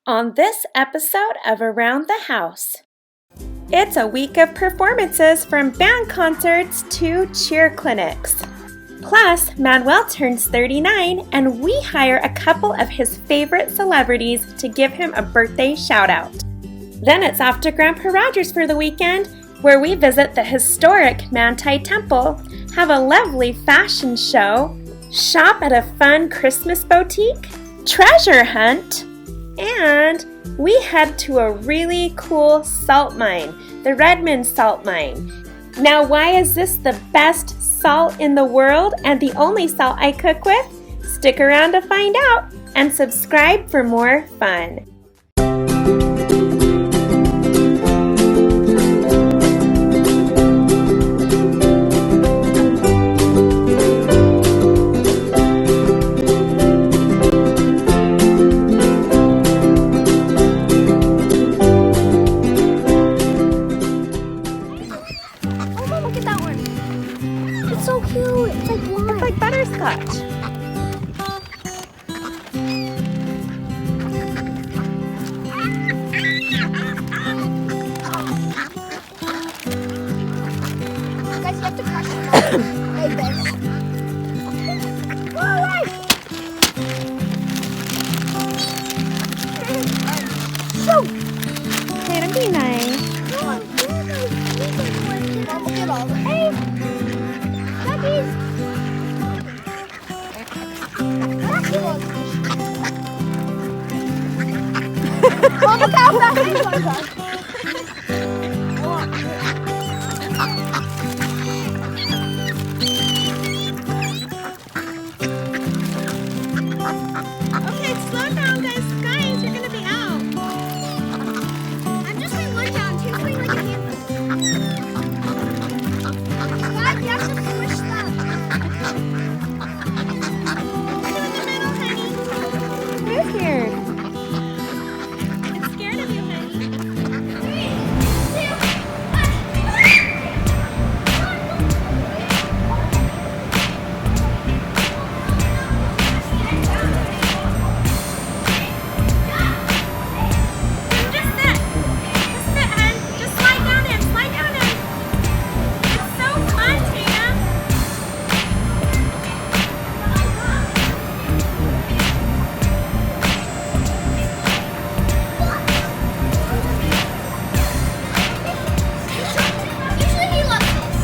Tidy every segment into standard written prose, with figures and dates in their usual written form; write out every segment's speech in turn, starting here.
On this episode of Around the House, it's a week of performances from band concerts to cheer clinics. Plus, Manuel turns 39 and we hire a couple of his favorite celebrities to give him a birthday shout out. Then it's off to Grandpa Rogers for the weekend, where we visit the historic Manti Temple, have a lovely fashion show, shop at a fun Christmas boutique, treasure hunt, and we head to a really cool salt mine, the Redmond Salt Mine. Now, why is this the best salt in the world and the only salt I cook with? Stick around to find out and subscribe for more fun. Butterscotch. Guys, you have to crush it like this. So, Tatum, be nice. Hey, Duckies. Oh, look how fast Okay, slow down, guys. Guys, you're gonna be out. I'm just putting one down. Two putting like a handful. Guys, you have to push them. Who's scared? It's scared of you, honey. 3, 2, Just sit. Just sit, hon. Just slide down in. Slide down in. It's so fun, Tatum. Usually he loves this.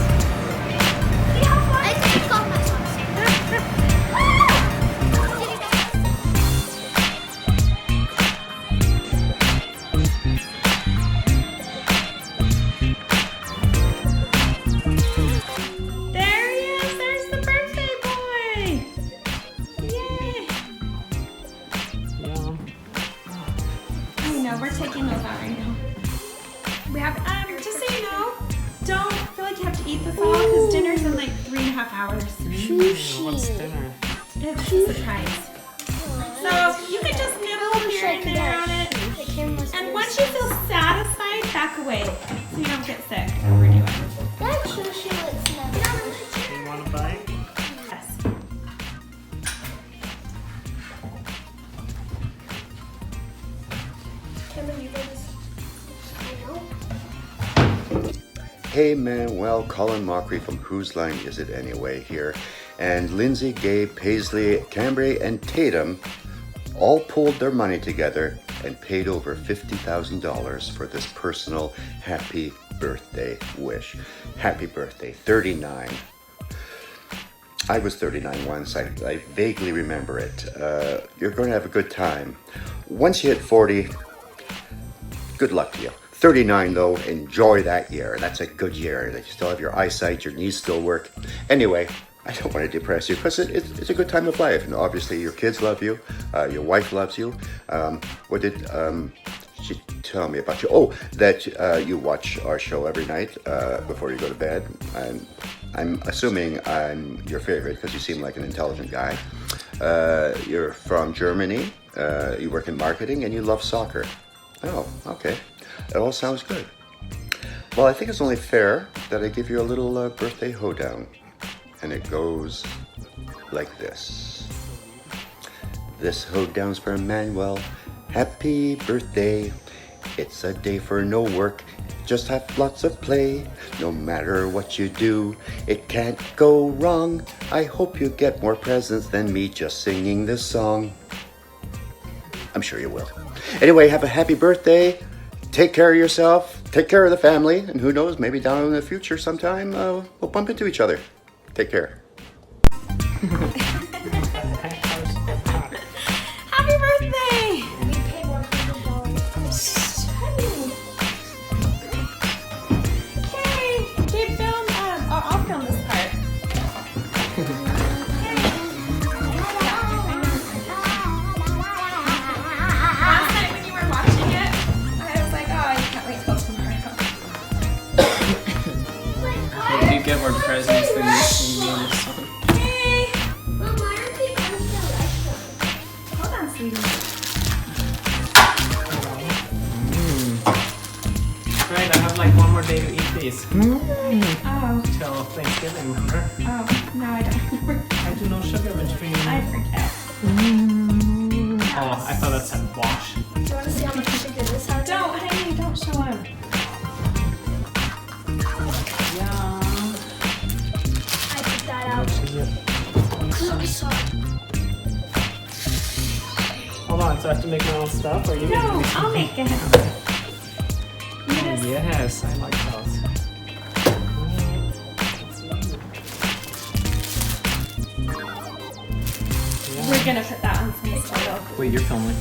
See how far? I think it's off my socks. There he is. There's the birthday boy. Yay. I know, we're taking those out right now. We have, just so you know, don't feel like you have to eat this all because dinner's in like 3.5 hours. What's dinner? It's a surprise. So you can just nibble here and there on it. And once you feel satisfied, back away so you don't get sick. Overdo it. That's sushi with snow. You want a bite? Yes. Hey Manuel, Colin Mockery from Whose Line Is It Anyway here, and Lindsay, Gabe, Paisley, Cambry, and Tatum all pulled their money together and paid over $50,000 for this personal happy birthday wish. Happy birthday, 39. I was 39 once, I vaguely remember it. You're going to have a good time. Once you hit 40, good luck to you. 39 though, enjoy that year. That's a good year. You still have your eyesight, your knees still work. Anyway, I don't want to depress you because it's a good time of life. And obviously your kids love you, your wife loves you. What did she tell me about you? Oh, that you watch our show every night before you go to bed. I'm assuming I'm your favorite because you seem like an intelligent guy. You're from Germany, you work in marketing, and you love soccer. Oh, okay. It all sounds good. Well, I think it's only fair that I give you a little birthday hoedown. And it goes like this. This hoedown's for Manuel, happy birthday. It's a day for no work, just have lots of play. No matter what you do, it can't go wrong. I hope you get more presents than me just singing this song. I'm sure you will. Anyway, have a happy birthday. Take care of yourself. Take care of the family. And who knows, maybe down in the future sometime we'll bump into each other. Take care. Happy birthday! We paid $100. Okay, keep film. I'll film this part. Last night when you were watching it, I was like, oh, I can't wait till tomorrow. Hope you get more presents than you see me in this song. Hey, Mom, why aren't they until extra? hold on, sweetie. Right, I have like one more day to eat these. Oh, Till Thanksgiving, remember? oh, no, I don't remember. I do no sugar between. I forget. Oh, I thought that said wash. Do you want to see how much sugar this has? Don't, honey, don't show him. Yeah. I took that out. I'm sorry. Hold on, so I have to make my own stuff, or you? No, I'll make it. You just, Yes, I like those. we're gonna put that on some photo. Wait, you're filming.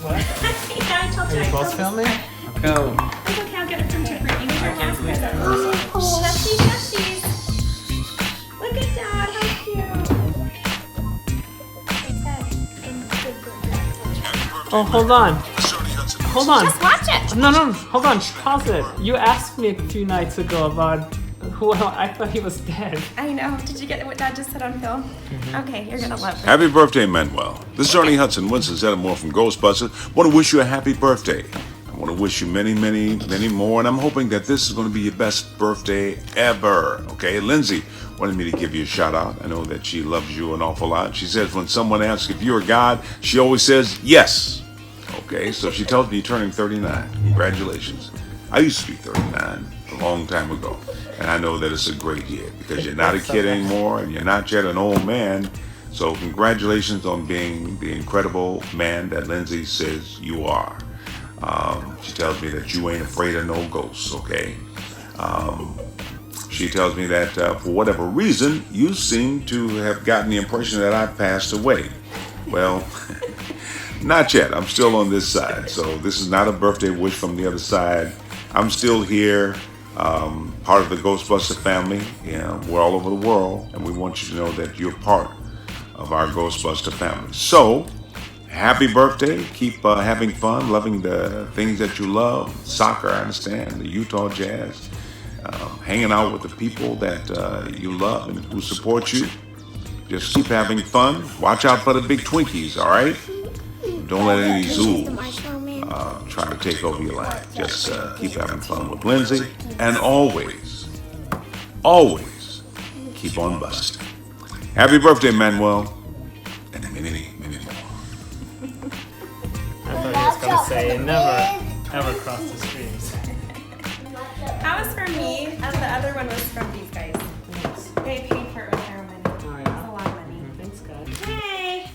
What? Yeah, I told Are you. you I both filmed filming? this. Go. It's okay, I'll get it from Jeffrey. You I can't believe that. Shushy, shushies. Look at Dad, how cute. Oh, hold on. Hold on. Just watch it. No, hold on. Pause it. You asked me a few nights ago about who I thought he was dead. I know. Did you get what Dad just said on film? Okay, you're gonna love it. Happy birthday, Manuel. This is Ernie Hudson, Winston Zeddemore from Ghostbusters. Want to wish you a happy birthday. I want to wish you many, many, many more, and I'm hoping that this is going to be your best birthday ever. Okay, Lindsay wanted me to give you a shout out. I know that she loves you an awful lot. She says when someone asks if you're a god, she always says yes. Okay, so she tells me you're turning 39. Congratulations. I used to be 39 a long time ago, and I know that it's a great year because you're not a kid anymore and you're not yet an old man. So congratulations on being the incredible man that Lindsay says you are. She tells me that you ain't afraid of no ghosts, okay? She tells me that for whatever reason, you seem to have gotten the impression that I passed away. Well, not yet. I'm still on this side. So this is not a birthday wish from the other side. I'm still here, part of the Ghostbuster family. You know, we're all over the world, and we want you to know that you're part of our Ghostbuster family. So, happy birthday. Keep having fun, loving the things that you love. Soccer, I understand, the Utah Jazz. Hanging out with the people that you love and who support you. Just keep having fun. Watch out for the big Twinkies, all right? Don't let any of these oohs try to take over your life. Just keep having fun with Lindsay. And always, always keep on busting. Happy birthday, Manuel. And many, many more. I thought he was gonna say never ever cross the streams. That was from me, and the other one was from these guys. They paid for it with their own money. Oh It's a yeah. lot of money. Thanks, guys. Hey!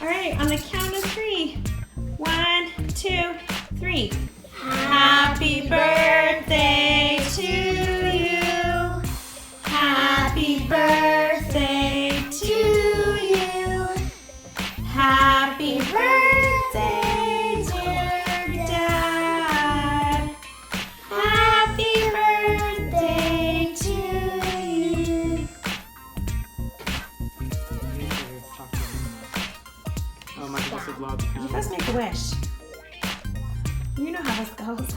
Alright, on the count of 3. 1, 2, 3. Happy birthday to you. Happy birthday to you. Happy birthday, dear Dad. Happy birthday to you. Oh, my goodness, it's loud. You guys make a wish. You know how this goes.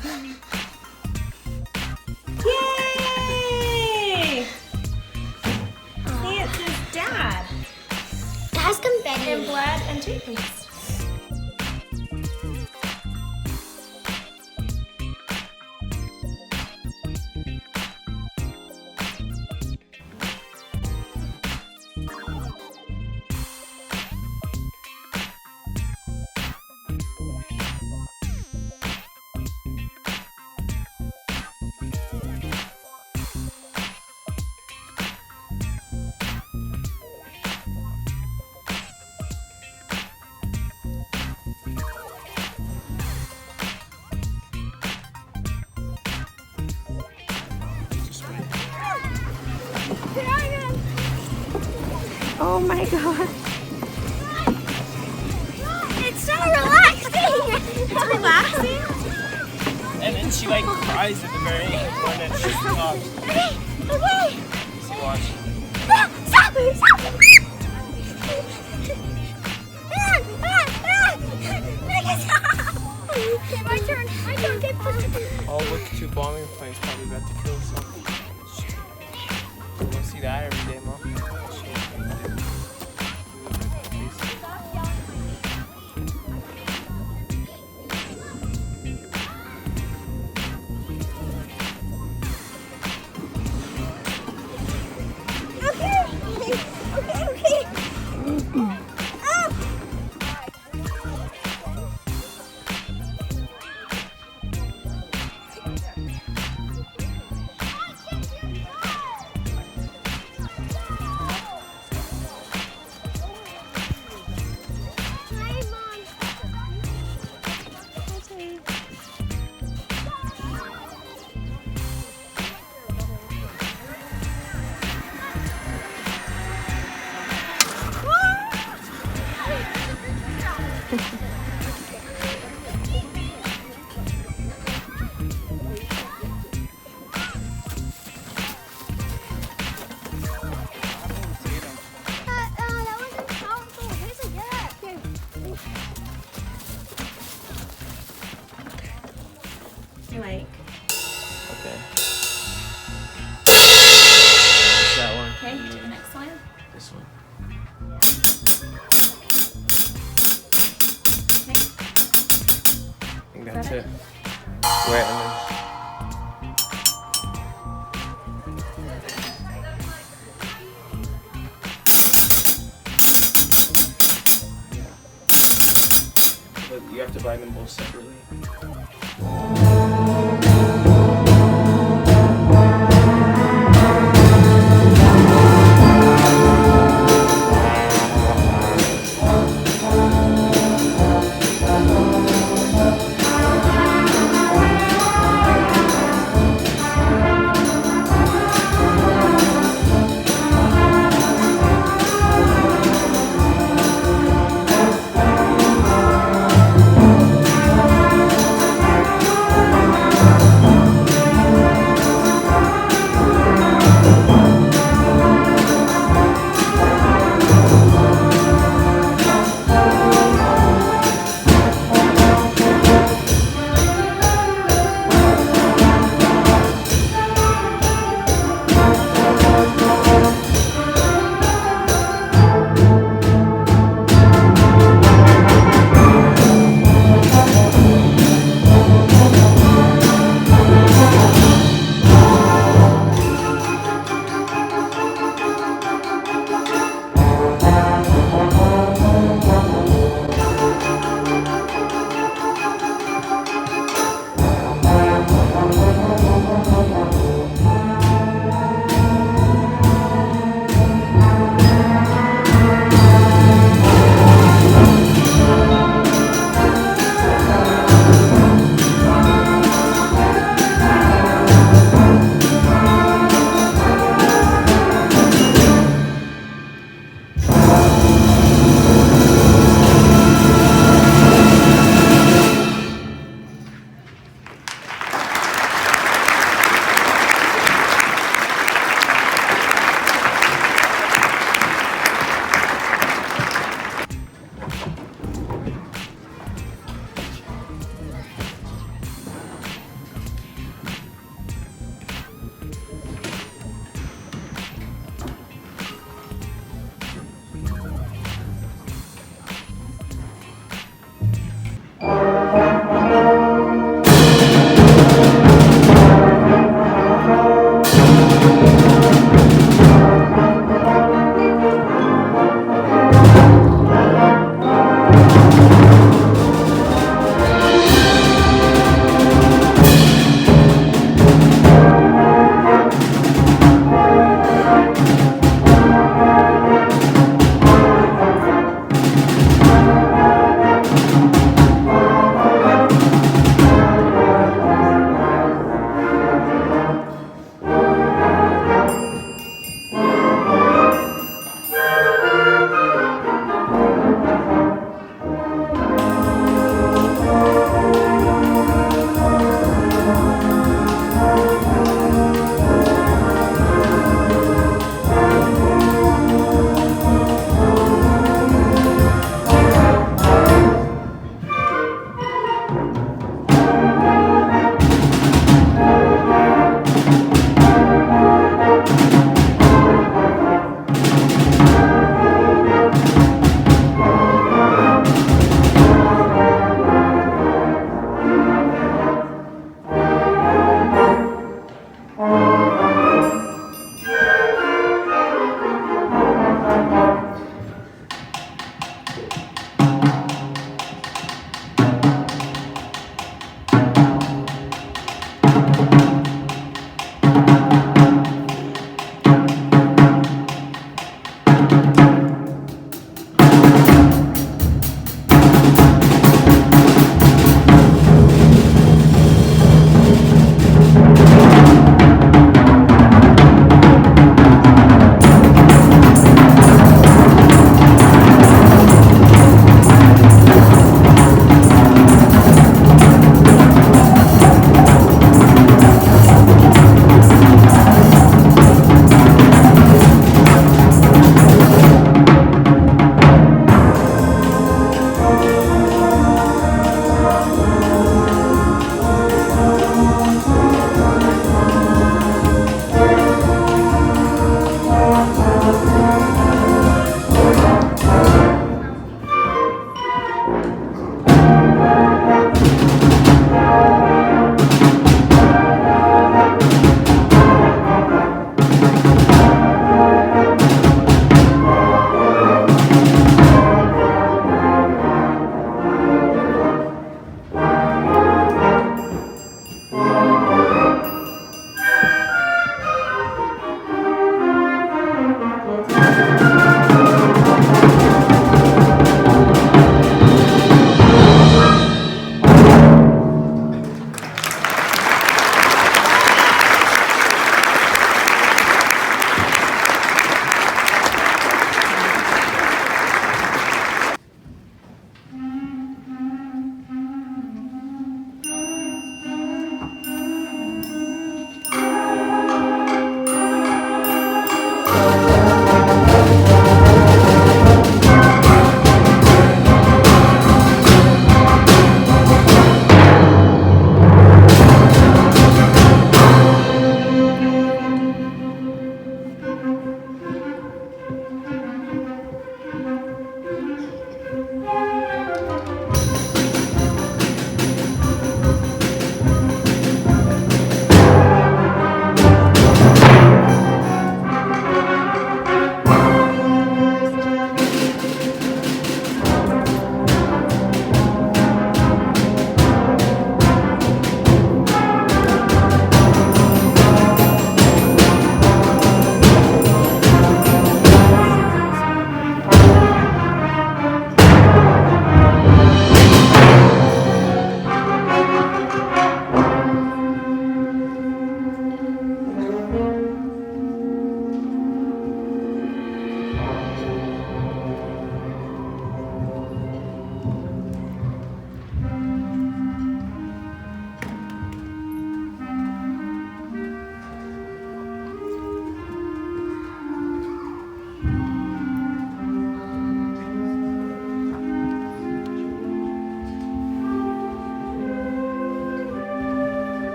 Yay! See, it says Dad That's confetti. in blood and toothpaste. Oh my god. It's so relaxing. It's relaxing. And then she like cries at the very end when it stops. Okay, okay. So watch. Stop! Stop! Okay, my turn. My turn. Okay, Oh, look, 2 bombing planes probably about to kill something. You want to see that every day, Mom? You like? Okay. That one. Okay, do the next one. This one. I think that's it. Wait, and then. But you have to buy them both separately.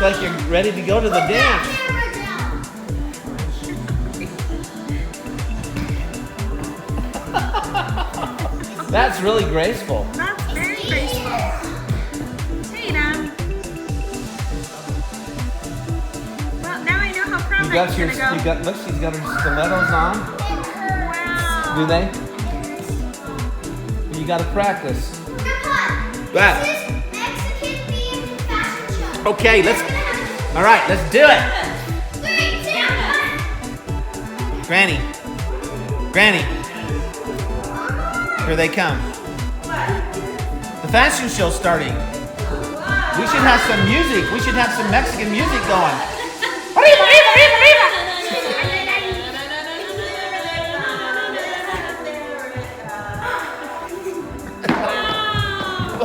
like you're ready to go to the dance. Camera down. That's really graceful. That's very graceful. Tatum. Well, now I know how prom You night's got your, gonna go. you got, look, she's got her stilettos on. Wow. Do they? You gotta practice. Grandpa, That. this is Mexican themed fashion show. Okay, all right, let's do it. 3, 2, 1. Granny. Granny. Here they come. The fashion show's starting. We should have some music. We should have some Mexican music going.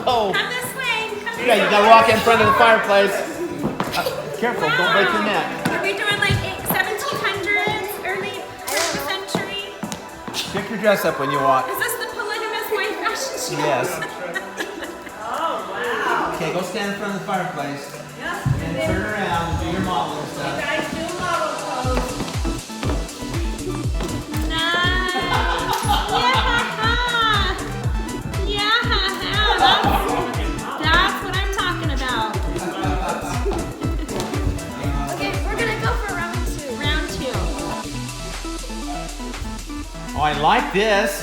Whoa. Come this way. Come Yeah, you gotta walk in front of the fireplace. Careful, don't break your neck. Are we doing like 1700s, early first century? Pick your dress up when you walk. Is this the polygamous white fashion show? Yes. Okay, go stand in front of the fireplace. And turn around and do your modeling stuff. Nice. Yeah. That's what I'm talking about. Okay, we're gonna go for round 2. Round 2. Oh, I like this.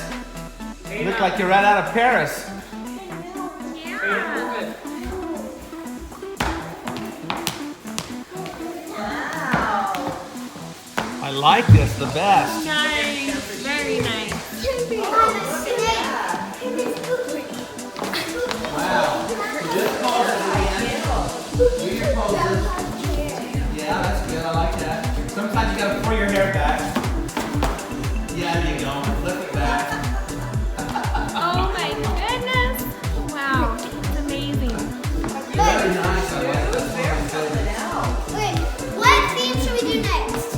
You look like you're right out of Paris. Yeah. I like this the best. Nice. Very nice. Yeah, that's good. I like that. Sometimes you gotta pull your hair back. Yeah, there you go. Flip it back. Oh my goodness. Wow. It's amazing. Very nice. I like that. Wait, what theme should we do next?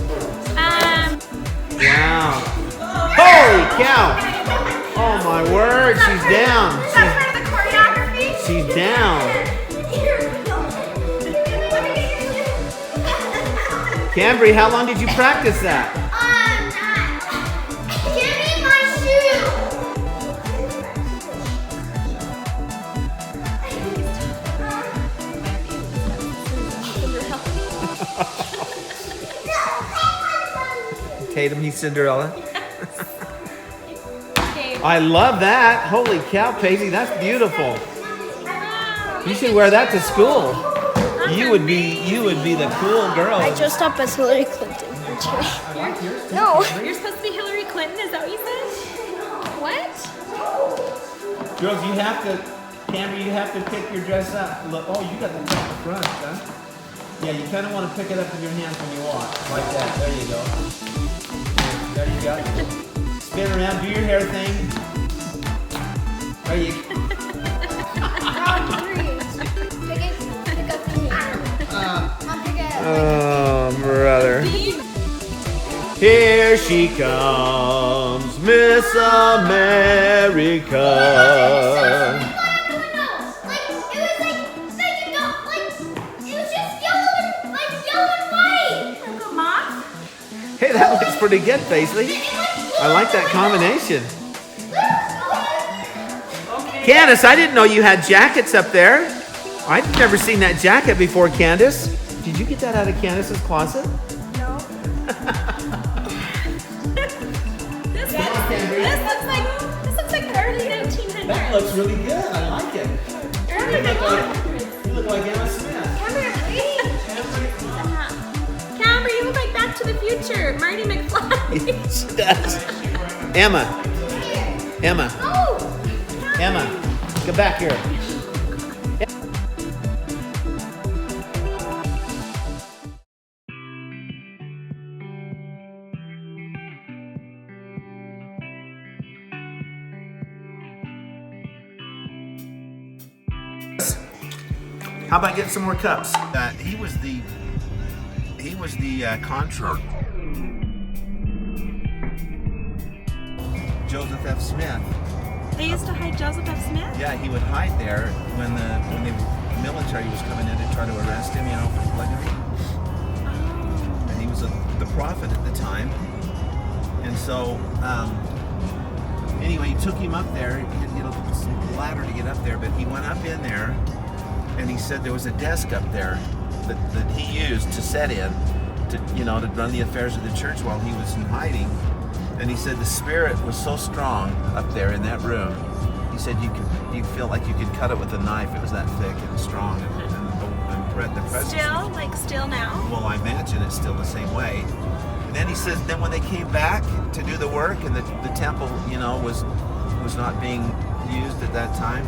Wow. Holy cow. Oh my word. She's down. Is that part of the choreography? She's down. Cambry, how long did you practice that? Give me my shoe. Tatum, he's Cinderella. I love that. Holy cow, Paisley, that's beautiful. You should wear that to school. You would be the cool girl. I dressed up as Hillary Clinton for today. No. You're supposed to be Hillary Clinton, is that what you said? What? Girls, you have to, Cambry, you have to pick your dress up. Look, oh, you got the top front, huh? Yeah, you kind of want to pick it up with your hands when you walk, like that. There you go. There you go. Spin around, do your hair thing. There you go. Round 3. Pick up the knee. Mom, pick it up. Oh, brother. Here she comes, Miss America. Hey, that looks pretty good, Paisley. I like that combination. Candace, I didn't know you had jackets up there. I've never seen that jacket before, Candace. Did you get that out of Candace's closet? This looks like the early 1900s. That looks really good. I like it. Early 1900s. You look like Emma Smith. Camber, you look like Back to the Future. Marty McFly. She does. Emma, come back here. How about getting some more cups? He was the contra. Joseph F. Smith. They used to hide Joseph F. Smith? Yeah, he would hide there when they military was coming in to try to arrest him, for polygamy. And he was the prophet at the time. And so, anyway, he took him up there. He had a ladder to get up there, but he went up in there, and he said there was a desk up there that he used to set in, to run the affairs of the church while he was in hiding. And he said the spirit was so strong up there in that room. He said you feel like you could cut it with a knife. It was that thick and strong, and the presence. Still now? Well, I imagine it's still the same way. And then he says, then when they came back to do the work, and the temple, was not being used at that time,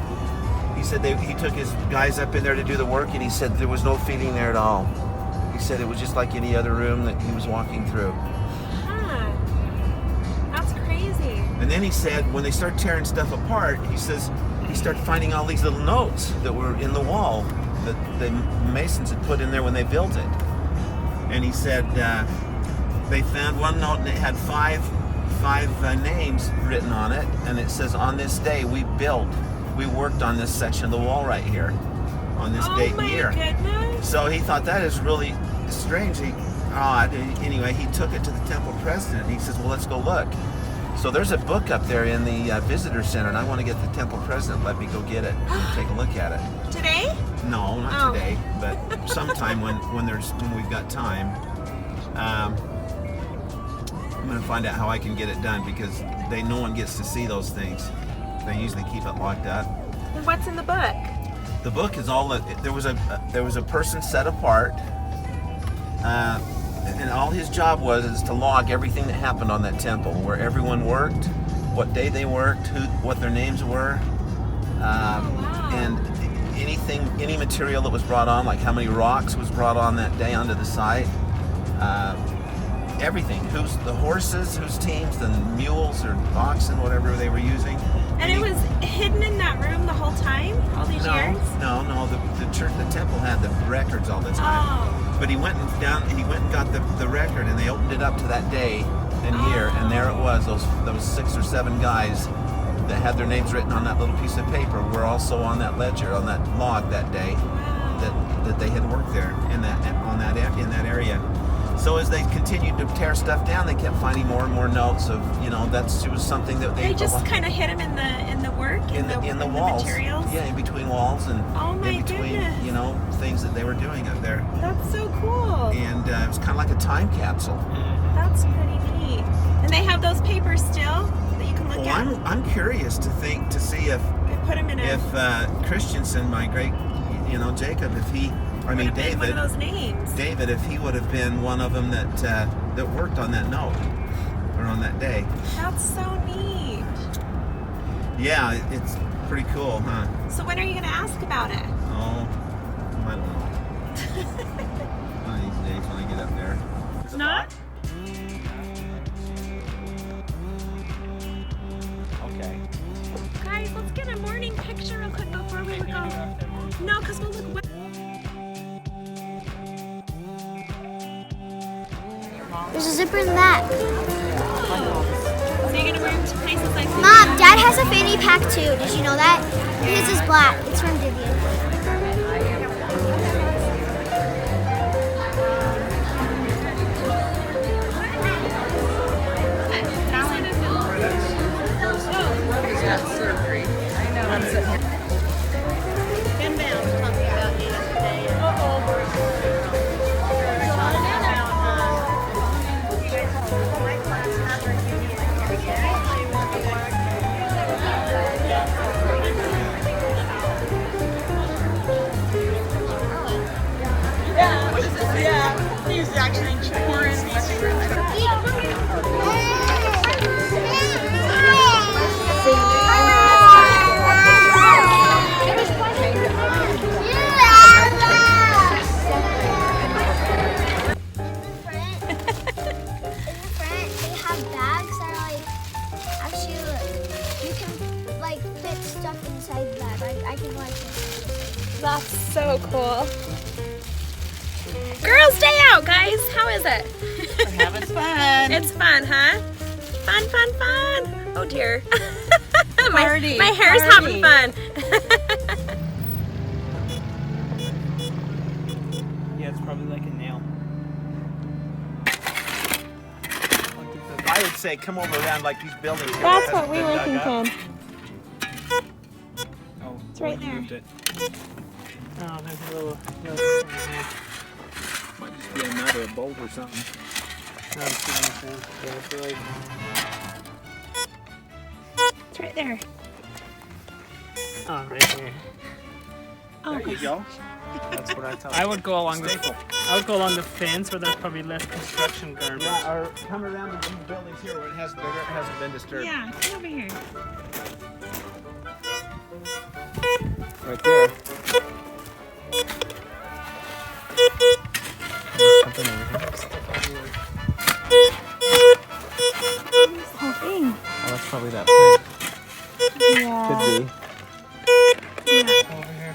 he said he took his guys up in there to do the work, and he said there was no feeling there at all. He said it was just like any other room that he was walking through. Huh. That's crazy. And then he said when they start tearing stuff apart, he says he started finding all these little notes that were in the wall that the Masons had put in there when they built it. And he said they found one note and it had five names written on it, and it says, on this day we worked on this section of the wall right here on this date and year. Goodness. So he thought that is really strange, odd. Anyway, he took it to the temple president. He says, well, let's go look. So there's a book up there in the visitor center, and I want to get the temple president let me go get it and take a look at it. Today? No, not today, but sometime when we've got time. I'm going to find out how I can get it done, because no one gets to see those things. They usually keep it locked up. And what's in the book? The book is all there was a person set apart, and all his job is to log everything that happened on that temple, where everyone worked, what day they worked, what their names were, and any material that was brought on, like how many rocks was brought on that day onto the site. Everything, who's the horses, whose teams, the mules or oxen, whatever they were using. And it was hidden in that room the whole time, all these years? No. The church, the temple had the records all the time. Oh. But he went and got the record, and they opened it up to that day and year, and there it was. Those 6 or 7 guys that had their names written on that little piece of paper were also on that ledger, on that log that day, that they had worked there in that area. So as they continued to tear stuff down, they kept finding more and more notes of, it was something that They just kind of hid them in the work, in the walls, materials. yeah, in between walls and in between, goodness. things that they were doing up there. That's so cool. And it was kind of like a time capsule. That's pretty neat. And they have those papers still that you can look at. I'm curious to see if They put them in Christensen, my great, Jacob, David, one of those names. David, if he would have been one of them that worked on that note or on that day. That's so neat. Yeah, it's pretty cool, huh? So when are you going to ask about it? Oh, I don't know. One of these days when I get up there. It's not? Okay. Guys, let's get a morning picture real quick before we go. No, because we'll look way. There's a zipper in the back. So you're going to wear them to places like this? Mom, Dad has a fanny pack too. Did you know that? His is black. It's from Vivian. That's so cool. Girls' Day Out, guys. How is it? We're having fun. It's fun, huh? Fun, fun, fun. Oh dear. Party, my hair's party. having fun. say come over around like these buildings here. That's that what we hasn't were been dug thinking. up. Oh, It's right we there. moved it. Oh, there's a little. Might just be a nut or a bolt or something. It's right there. Oh, right there. Oh, There you go. That's what I thought. I would go along the. I would go along the fence where there's probably less construction garbage. Yeah, or come around these buildings here where it hasn't been disturbed. yeah, come over here. Right there. Something over here. This whole thing. Oh, that's probably that pipe. Yeah. Could be. Yeah. Over here.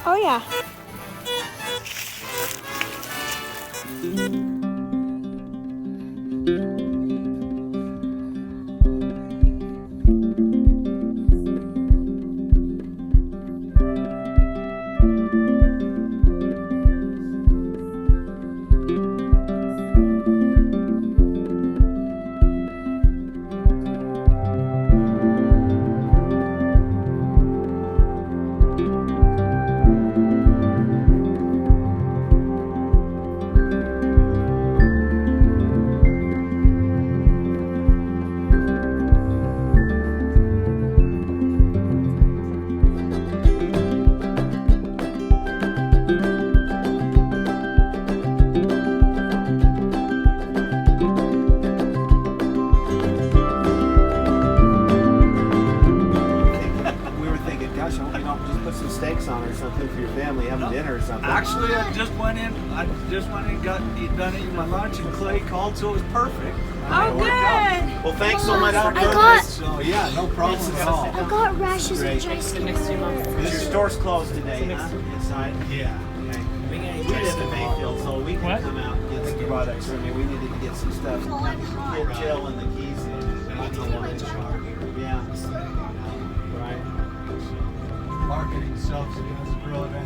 Oh yeah. We were thinking, gosh, I hope you don't just put some steaks on or something for your family, having dinner or something. Actually, I just went in, got done eating my lunch, and Clay called, so it was perfect. Oh, It worked out. good. Well, thanks so much for I doing got- this. So yeah, no problem at all. I got rashes and dry skin. Your store's closed today, huh? Inside? Yeah. Okay. We live in Mayfield, so we can What? come out and get some products. I mean, we needed to get some stuff. Oh, I'm hot. Get Jill and the keys in. That's the one in charge. Yeah. Right. Marketing subsidies driven,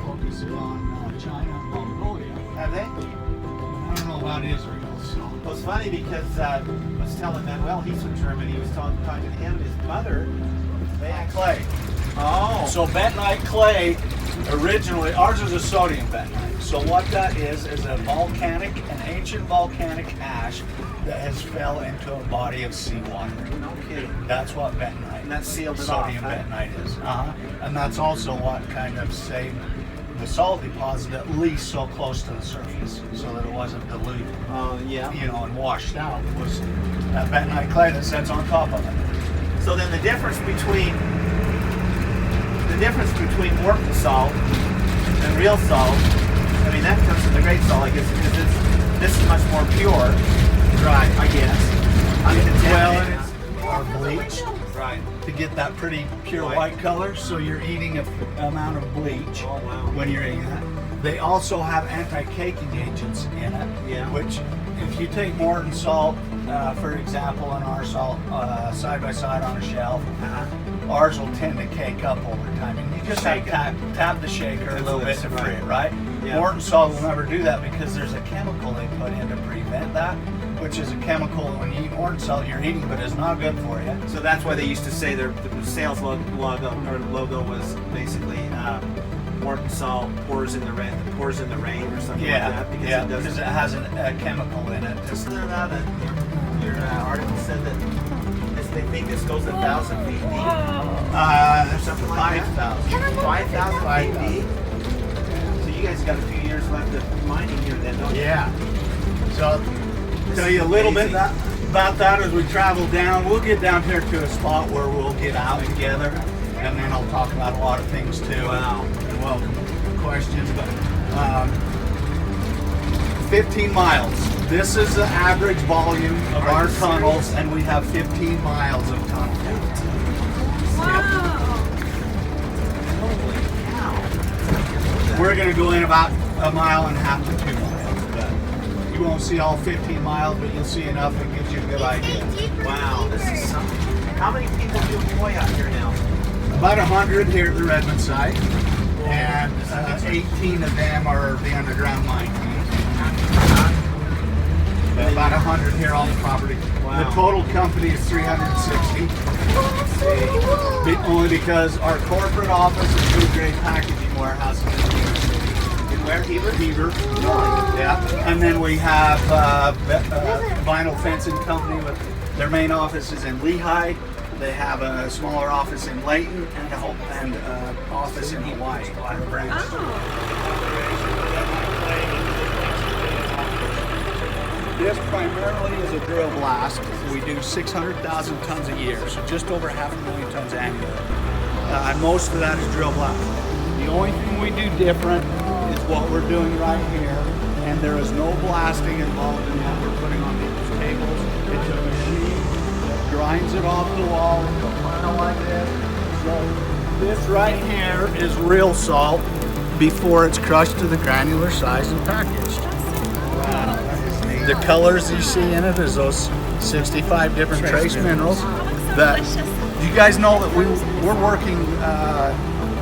focusing on China and Mongolia. Have they? I don't know about Israel, so. Well, it's funny because I was telling Manuel, he's from Germany, he was talking to him, his mother, they had Clay. Oh. So bentonite clay, originally, ours is a sodium bentonite. So what that is a an ancient volcanic ash that has fell into a body of seawater. No kidding. That's what bentonite. And that sealed it off, sodium huh? bentonite is. And that's also what kind of saved the salt deposit at least so close to the surface, so that it wasn't diluted, Yeah. you know, and washed out. It was that bentonite clay that sits on top of it. So then the difference between Morton salt and real salt, I mean that comes from the great salt, I guess, because this is much more pure, Right. I guess. Well, Uncontaminated. it's are bleached Right. to get that pretty pure White. white color, so you're eating a amount of bleach Oh, wow. when you're eating that. They also have anti-caking agents in it, Yeah. which if you take Morton salt, for example, and our salt side by side on a shelf, ours will tend to cake up over time. And you just Shake have it. to tap the shaker a little bit to free it, right? Yeah. Morton salt will never do that because there's a chemical they put in to prevent that, which is a chemical when you eat Morton salt you're eating, but it's not good for you. So that's why they used to say their sales logo was basically Morton salt pours in the rain or something like that because it because doesn't. it has a chemical in it. Just that your article said that they think this goes 1,000 feet deep. Or something like that. 5,000 feet deep. So you guys got a few years left of mining here then, don't you? Yeah. So tell you a little bit about that as we travel down. We'll get down here to a spot where we'll get out together, and then I'll talk about a lot of things too. Wow. And welcome questions, but 15 miles This is the average volume of our tunnels, and we have 15 miles of tunnel count. We're going to go in about 1.5 miles to 2 miles. But you won't see all 15 miles, but you'll see enough that gives you a good idea. Wow, this is something. How many people do employ out here now? About 100 here at the Redmond site, and 18 of them are the underground mine team. About 100 here on the property. Wow. The total company is 360. Only because our corporate office and food grade packaging warehouse is in Heber. In where? Heber? Heber. Yeah. And then we have Vinyl Fencing Company with their main office is in Lehigh. They have a smaller office in Layton and office in Hawaii. This primarily is a drill blast. We do 600,000 tons a year, so just over 500,000 tons annually. And most of that is drill blast. The only thing we do different is what we're doing right here, and there is no blasting involved in what we're putting on these tables. It's a machine that grinds it off the wall, kind of like this. So this right here is real salt before it's crushed to the granular size and packaged. The colors you see in it is those 65 different trace minerals. That you guys know that we're working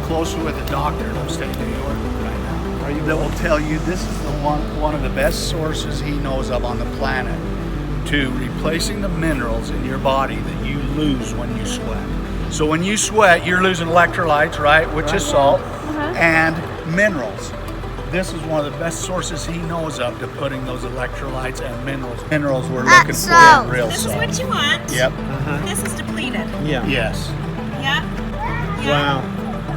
closely with a doctor in upstate New York right now that will tell you this is the one of the best sources he knows of on the planet to replacing the minerals in your body that you lose when you sweat. So when you sweat, you're losing electrolytes, right, which is salt, and minerals. This is one of the best sources he knows of to putting those electrolytes and minerals we're looking for in real This salt. is what you want. Yep. This is depleted. Yeah. Yes. Yep. Wow.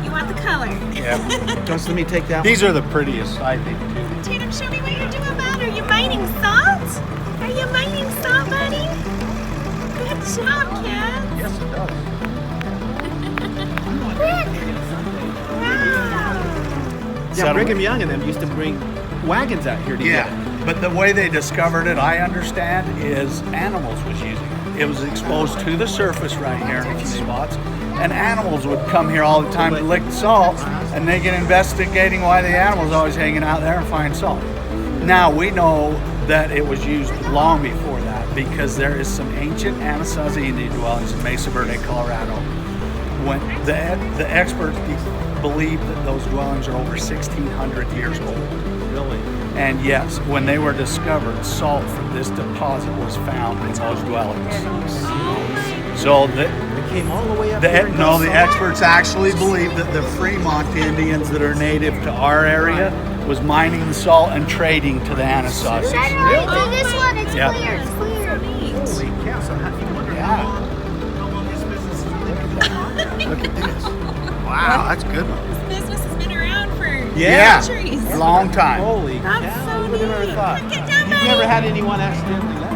You want the color. Yep. Just let me take that. These are the prettiest, I think, too. Tatum, show me what you're doing about it. Are you mining salt? Are you mining salt, buddy? Good job, kid. Yes, it does. Yeah, Brigham Young and them used to bring wagons out here to get it. Yeah, but the way they discovered it, I understand, is animals was using it. It was exposed to the surface right here in a few spots, and animals would come here all the time to lick the salt, and they get investigating why the animals always hanging out there and find salt. Now we know that it was used long before that because there is some ancient Anasazi Indian dwellings in Mesa Verde, Colorado. When the experts believe that those dwellings are over 1,600 years old. Really? And yes, when they were discovered, salt from this deposit was found in those dwellings. So They came all the way up here. and no, got the salt? experts actually believe that the Fremont Indians that are native to our area was mining the salt and trading to the Anasazis. Oh, this one, it's Yeah. clear. It's clear. Holy cow, so you wonder Yeah. how long this business has been. Look at this. Wow, that's a good one. This business has been around for Yeah, centuries. a long time. Holy That's cow, so who would have ever neat. thought? Get down, You've buddy. never had anyone accidentally left.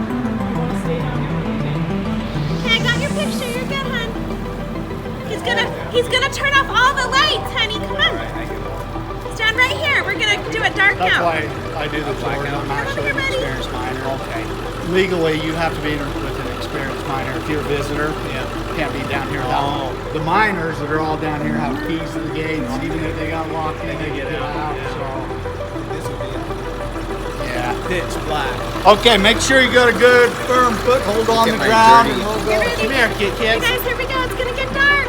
Okay, I got your picture. You're good, hon. He's gonna turn off all the lights, honey. Come on. Stand right here. We're gonna do a dark That's out. why I do the blackout. I'm actually an Everybody. experienced miner. Okay. Legally, you have to be with an experienced miner. If you're a visitor, you can't be down here without. The miners that are all down here have keys to the gates. Even if they got locked in, they get out. So, yeah. Pitch black. Okay, make sure you got a good firm foothold on the ground. And we'll go. Get ready. Come here, You kids. guys, here we go. It's gonna get dark.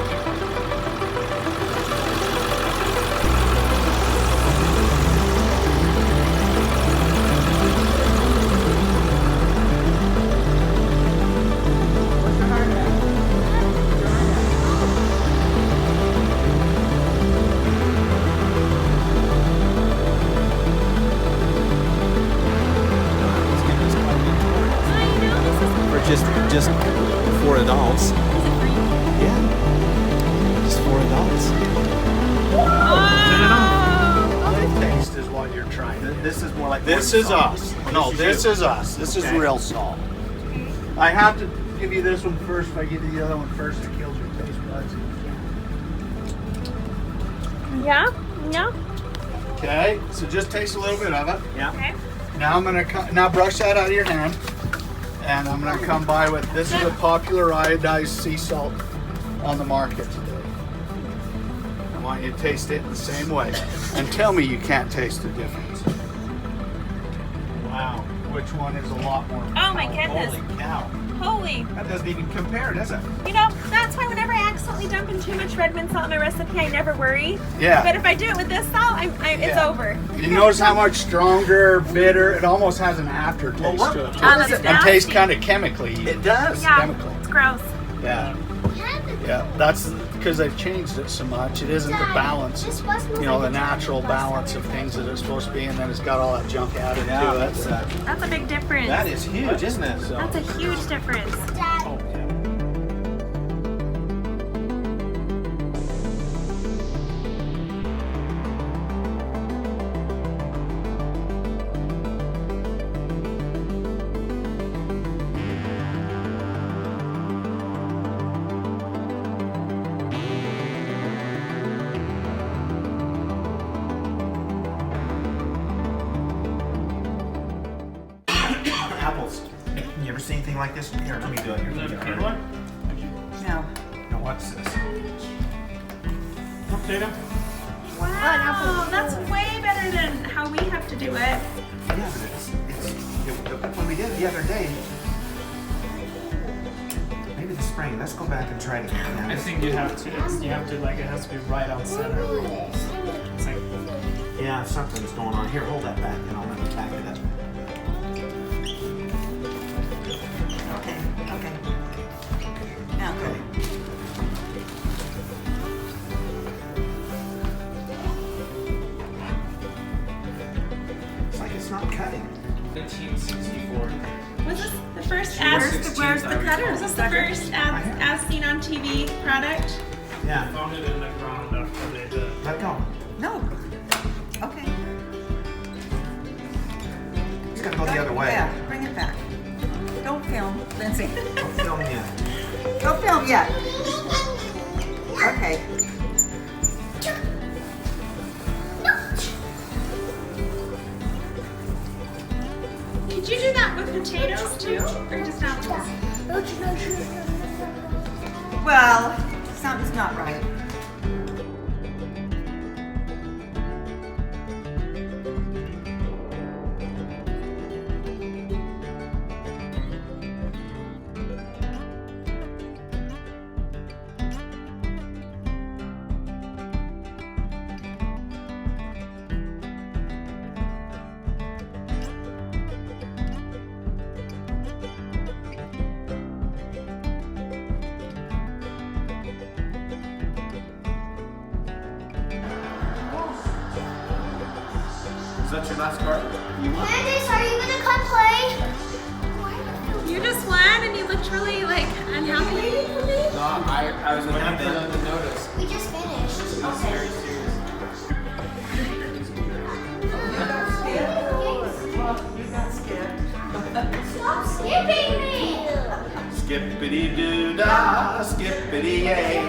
For just for adults. Yeah. Just for adults. Taste is what you're trying. This is more like this is us. No, this is us. This is real salt. I have to give you this one first. If I give you the other one first, it kills your taste buds. Yeah. Yeah. Okay, so just taste a little bit of it. Yeah. Okay. Now I'm gonna now brush that out of your hand, and I'm gonna come by with this is a popular iodized sea salt on the market today. I want you to taste it the same way, and tell me you can't taste the difference. Wow, which one is a lot more? Oh my goodness. Holy cow. Holy. That doesn't even compare, does it? You know, that's why whenever I accidentally dump in too much red mint salt in my recipe, I never worry. Yeah. But if I do it with this salt, it's over. You notice how much stronger, bitter, it almost has an aftertaste Well, to it. that's And nasty. tastes kind of chemically. It does. Yeah, Chemical. it's gross. Yeah. Yeah, that's because they've changed it so much. It isn't the balance, you know, the natural balance of things that it's supposed to be, and then it's got all that junk added Yeah, to it. That's a big difference. that is huge, isn't it? So. That's a huge difference. Oh, yeah. Apples. You ever see anything like this? Here, let me do it. Here, let me do it. No. Now, what's this? Potato? Wow, that's way better than how we have to do it. Yeah, but when we did it the other day, maybe the spring. Let's go back and try it again. I think you have to. It has to be right on center. It's like Yeah, something's going on. Here, hold that back, and I'll let it back it up. Okay. Now go. It's like it's not cutting. 1964. Was this the first where's the cutter? Was this the first as seen on TV product? Yeah, Found it in the ground after they did. let go. No. Okay. It's gotta go the other way. Yeah, bring it back. Don't film, Lindsay. Don't film yet. Don't film yet. Okay. Could you do that with potatoes too, or just apples? Well, something's not right. Is that your last card? Candace, are you gonna come play? You just won and you looked really like unhappy. No, I was waiting for them to notice. We just finished. Okay. Stop skipping me! Skippity doo dah, skippity yay.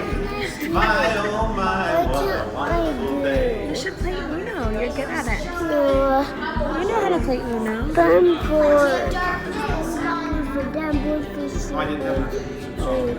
My oh my, what a wonderful day. You should play Uno. You're good at it. No, You know how to play Uno. I'm bored. I didn't know.